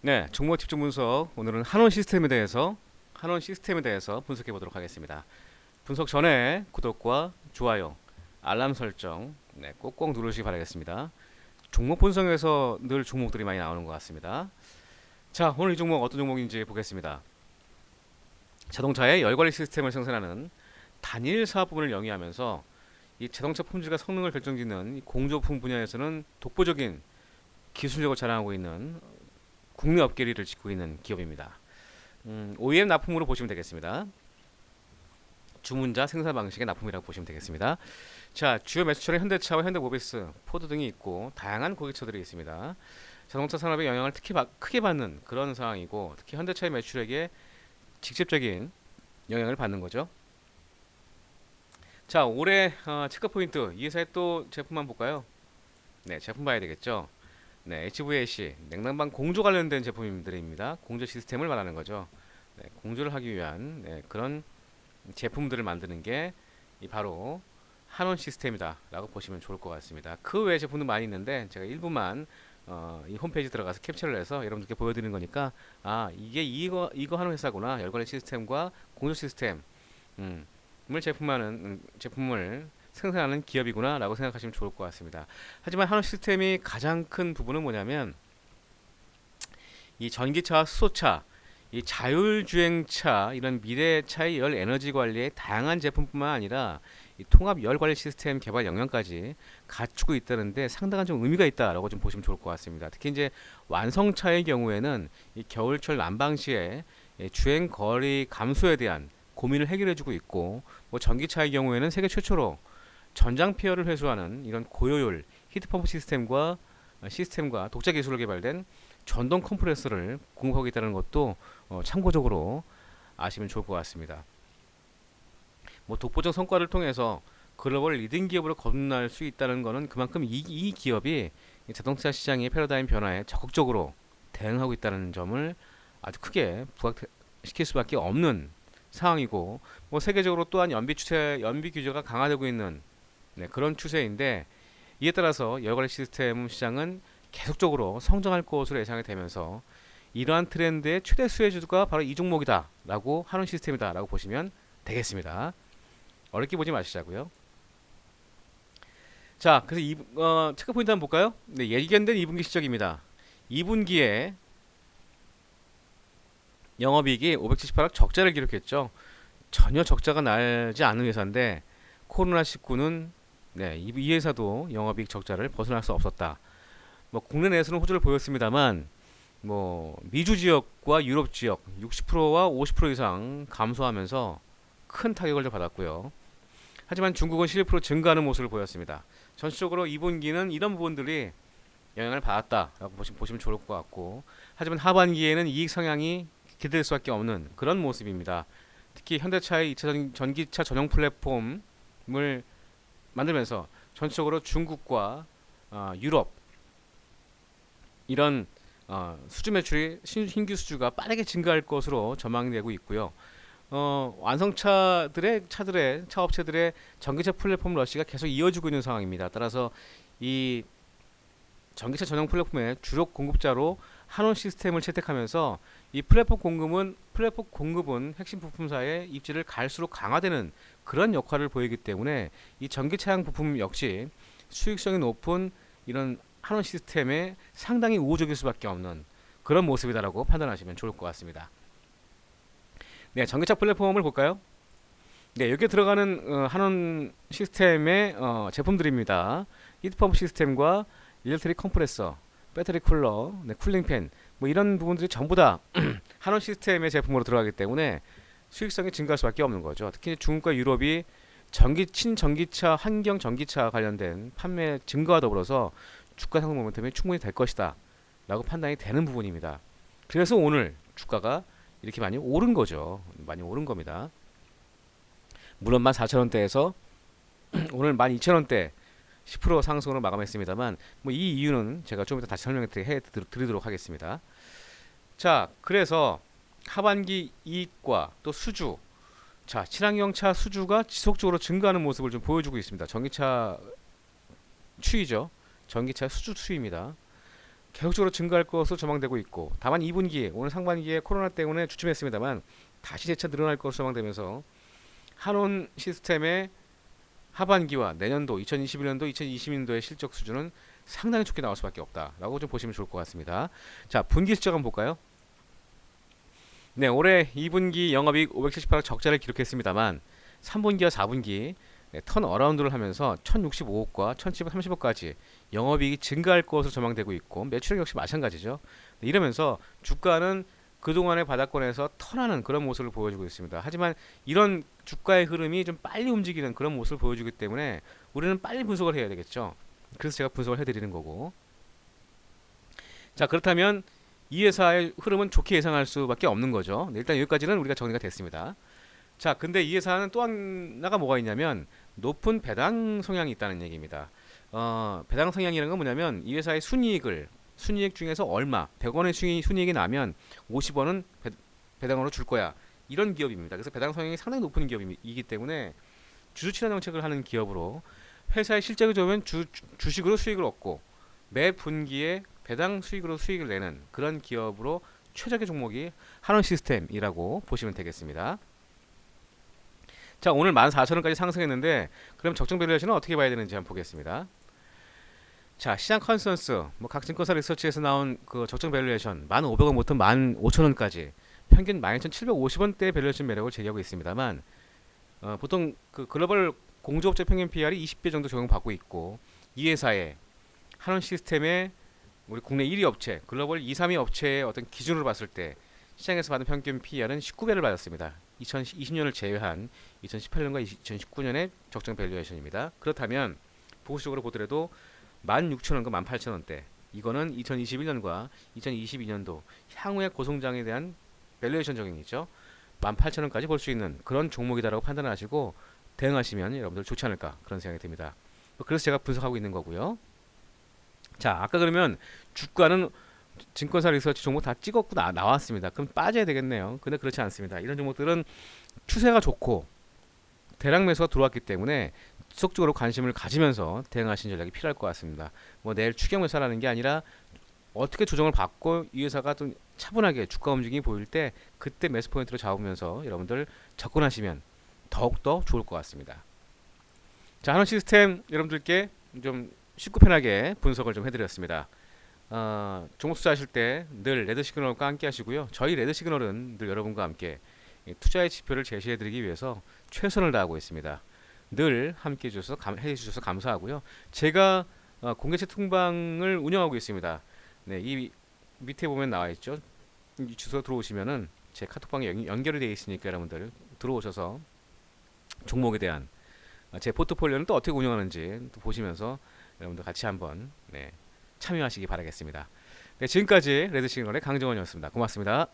네, 종목 집중 분석. 오늘은 한원 시스템에 대해서 분석해 보도록 하겠습니다. 분석 전에 구독과 좋아요, 알람 설정 꼭꼭 누르시기 바라겠습니다. 종목 분석에서 늘 종목들이 많이 나오는 것 같습니다. 자, 오늘 이 종목 어떤 종목인지 보겠습니다. 자동차의 열 관리 시스템을 생산하는 단일 사업 부분을 영위하면서 이 자동차 품질과 성능을 결정짓는 이 공조품 분야에서는 독보적인 기술력을 자랑하고 있는 국내 업계 1위를 짓고 있는 기업입니다. OEM 납품으로 보시면 되겠습니다. 주문자 생산 방식의 납품이라고 보시면 되겠습니다. 자, 주요 매수처는 현대차와 현대모비스, 포드 등이 있고 다양한 고객처들이 있습니다. 자동차 산업의 영향을 크게 받는 그런 상황이고, 특히 현대차의 매출액에 직접적인 영향을 받는 거죠. 자, 올해 체크 포인트, 이 회사의 또 제품만 볼까요? 네, 제품 봐야 되겠죠. 네, HVAC 냉난방 공조 관련된 제품들입니다. 공조 시스템을 말하는 거죠. 네, 공조를 하기 위한 그런 제품들을 만드는 게 바로 한원 시스템이다라고 보시면 좋을 것 같습니다. 그 외에 제품도 많이 있는데 제가 일부만 이 홈페이지 들어가서 캡처를 해서 여러분들께 보여드리는 거니까, 이게 이거 하는 회사구나, 열관리 시스템과 공조 시스템 제품을 생산하는 기업이구나라고 생각하시면 좋을 것 같습니다. 하지만 한원 시스템이 가장 큰 부분은 뭐냐면, 이 전기차와 수소차, 이 자율주행차, 이런 미래차의 열 에너지 관리의 다양한 제품뿐만 아니라 이 통합 열 관리 시스템 개발 역량까지 갖추고 있다는데 상당한 좀 의미가 있다라고 좀 보시면 좋을 것 같습니다. 특히 이제 완성차의 경우에는 이 겨울철 난방 시에 주행 거리 감소에 대한 고민을 해결해주고 있고, 뭐 전기차의 경우에는 세계 최초로 전장 폐열을 회수하는 이런 고효율 히트펌프 시스템과 독자 기술로 개발된 전동 컴프레서를 공급하고 있다는 것도 참고적으로 아시면 좋을 것 같습니다. 뭐 독보적 성과를 통해서 글로벌 리딩 기업으로 거듭날 수 있다는 것은 그만큼 이 기업이 자동차 시장의 패러다임 변화에 적극적으로 대응하고 있다는 점을 아주 크게 부각시킬 수밖에 없는 상황이고, 뭐 세계적으로 또한 연비 규제가 강화되고 있는 그런 추세인데, 이에 따라서 열관리 시스템 시장은 계속적으로 성장할 것으로 예상이 되면서 이러한 트렌드의 최대 수혜주가 바로 이 종목이다라고 하는 시스템이다라고 보시면 되겠습니다. 어렵게 보지 마시자고요. 자, 그래서 체크 포인트 한번 볼까요? 네, 예견된 2분기 실적입니다. 2분기에 영업이익이 578억 적자를 기록했죠. 전혀 적자가 나지 않은 회사인데 코로나19는 이 회사도 영업이익 적자를 벗어날 수 없었다. 뭐 국내 내에서는 호조를 보였습니다만, 뭐 미주 지역과 유럽 지역 60%와 50% 이상 감소하면서 큰 타격을 받았고요. 하지만 중국은 11% 증가하는 모습을 보였습니다. 전체적으로 2분기는 이런 부분들이 영향을 받았다라고 보시면 좋을 것 같고, 하지만 하반기에는 이익 상향이 기대될 수밖에 없는 그런 모습입니다. 특히 현대차의 2차 전기차 전용 플랫폼을 만들면서 전체적으로 중국과 유럽 이런 수주 매출이 신규 수주가 빠르게 증가할 것으로 전망되고 있고요. 차업체들의 전기차 플랫폼 러시가 계속 이어지고 있는 상황입니다. 따라서 이 전기차 전용 플랫폼의 주력 공급자로 한원 시스템을 채택하면서 이 플랫폼 공급은 핵심 부품사의 입지를 갈수록 강화되는 그런 역할을 보이기 때문에 이 전기차량 부품 역시 수익성이 높은 이런 한원 시스템에 상당히 우호적일 수밖에 없는 그런 모습이다라고 판단하시면 좋을 것 같습니다. 네, 전기차 플랫폼을 볼까요? 네, 여기에 들어가는 한원 시스템의 제품들입니다. 히트펌프 시스템과 일렉트릭 컴프레서, 배터리 쿨러, 쿨링팬, 뭐 이런 부분들이 전부 다 한원 시스템의 제품으로 들어가기 때문에 수익성이 증가할 수밖에 없는 거죠. 특히 중국과 유럽이 친전기차, 환경 전기차 관련된 판매 증가와 더불어서 주가 상승 모멘텀이 충분히 될 것이다 라고 판단이 되는 부분입니다. 그래서 오늘 주가가 이렇게 많이 오른 거죠. 많이 오른 겁니다. 물론 14,000원대에서 오늘 12,000원대 10% 상승으로 마감했습니다만, 뭐 이 이유는 제가 좀 이따 다시 설명해 드리도록 하겠습니다. 자, 그래서 하반기 이익과 또 수주, 자, 친환경차 수주가 지속적으로 증가하는 모습을 좀 보여주고 있습니다. 전기차 추이죠. 전기차 수주 추이입니다. 계속적으로 증가할 것으로 전망되고 있고, 다만 2분기 오늘 상반기에 코로나 때문에 주춤했습니다만 다시 재차 늘어날 것으로 전망되면서 한온 시스템의 하반기와 내년도 2021년도, 2020년도의 실적 수준은 상당히 좋게 나올 수밖에 없다라고 좀 보시면 좋을 것 같습니다. 자, 분기 실적 한번 볼까요? 네, 올해 2분기 영업이익 578억 적자를 기록했습니다만 3분기와 4분기 턴 어라운드를 하면서 1065억과 1730억까지 영업이익이 증가할 것으로 전망되고 있고, 매출액 역시 마찬가지죠. 네, 이러면서 주가는 그동안의 바닥권에서 턴하는 그런 모습을 보여주고 있습니다. 하지만 이런 주가의 흐름이 좀 빨리 움직이는 그런 모습을 보여주기 때문에 우리는 빨리 분석을 해야 되겠죠. 그래서 제가 분석을 해드리는 거고. 자, 그렇다면 이 회사의 흐름은 좋게 예상할 수밖에 없는 거죠. 네, 일단 여기까지는 우리가 정리가 됐습니다. 자, 근데 이 회사는 또 하나가 뭐가 있냐면 높은 배당 성향이 있다는 얘기입니다. 배당 성향이라는 건 뭐냐면 이 회사의 순이익 중에서 얼마 100원의 순이익이 나면 50원은 배당으로 줄 거야, 이런 기업입니다. 그래서 배당 성향이 상당히 높은 기업이기 때문에 주주 친화 정책을 하는 기업으로 회사의 실적이 좋으면 주식으로 수익을 얻고 매 분기에 배당 수익으로 수익을 내는 그런 기업으로 최적의 종목이 한원 시스템이라고 보시면 되겠습니다. 자, 오늘 14,000원까지 상승했는데 그럼 적정 밸류에이션은 어떻게 봐야 되는지 한번 보겠습니다. 자, 시장 컨센서스 각 증권사 리서치에서 나온 그 적정 밸류에이션 1,500원부터 15,000원까지 평균 12,750원대의 밸류에이션 매력을 제기하고 있습니다만, 보통 그 글로벌 공조업체 평균 PR이 20배 정도 적용받고 있고, 이 회사의 한원 시스템의 우리 국내 1위 업체, 글로벌 2, 3위 업체의 어떤 기준으로 봤을 때 시장에서 받은 평균 PR은 19배를 받았습니다. 2020년을 제외한 2018년과 2019년의 적정 밸류에이션입니다. 그렇다면 보수적으로 보더라도 16,000원과 18,000원대, 이거는 2021년과 2022년도 향후의 고성장에 대한 밸류에이션 적용이죠. 18,000원까지 볼 수 있는 그런 종목이다라고 판단하시고 대응하시면 여러분들 좋지 않을까, 그런 생각이 듭니다. 그래서 제가 분석하고 있는 거고요. 자, 아까 그러면 주가는 증권사 리서치 종목 다 찍었고 나왔습니다. 그럼 빠져야 되겠네요. 근데 그렇지 않습니다. 이런 종목들은 추세가 좋고 대량 매수가 들어왔기 때문에 지속적으로 관심을 가지면서 대응하시는 전략이 필요할 것 같습니다. 뭐 내일 추경 매수라는 게 아니라 어떻게 조정을 받고 이 회사가 좀 차분하게 주가 움직임이 보일 때 그때 매수 포인트로 잡으면서 여러분들 접근하시면 더욱더 좋을 것 같습니다. 자, 한원 시스템 여러분들께 좀 쉽고 편하게 분석을 좀 해드렸습니다. 종목 투자하실 때 늘 레드 시그널과 함께 하시고요. 저희 레드 시그널은 늘 여러분과 함께 투자의 지표를 제시해드리기 위해서 최선을 다하고 있습니다. 늘 함께 해주셔서 감사하고요. 제가 공개 채팅방을 운영하고 있습니다. 네, 이 밑에 보면 나와 있죠. 이 주소 들어오시면은 제 카톡방에 연결이 되어 있으니까 여러분들 들어오셔서 종목에 대한 제 포트폴리오는 또 어떻게 운영하는지 또 보시면서 여러분들 같이 한번 참여하시기 바라겠습니다. 네, 지금까지 레드 시그널의 강정원이었습니다. 고맙습니다.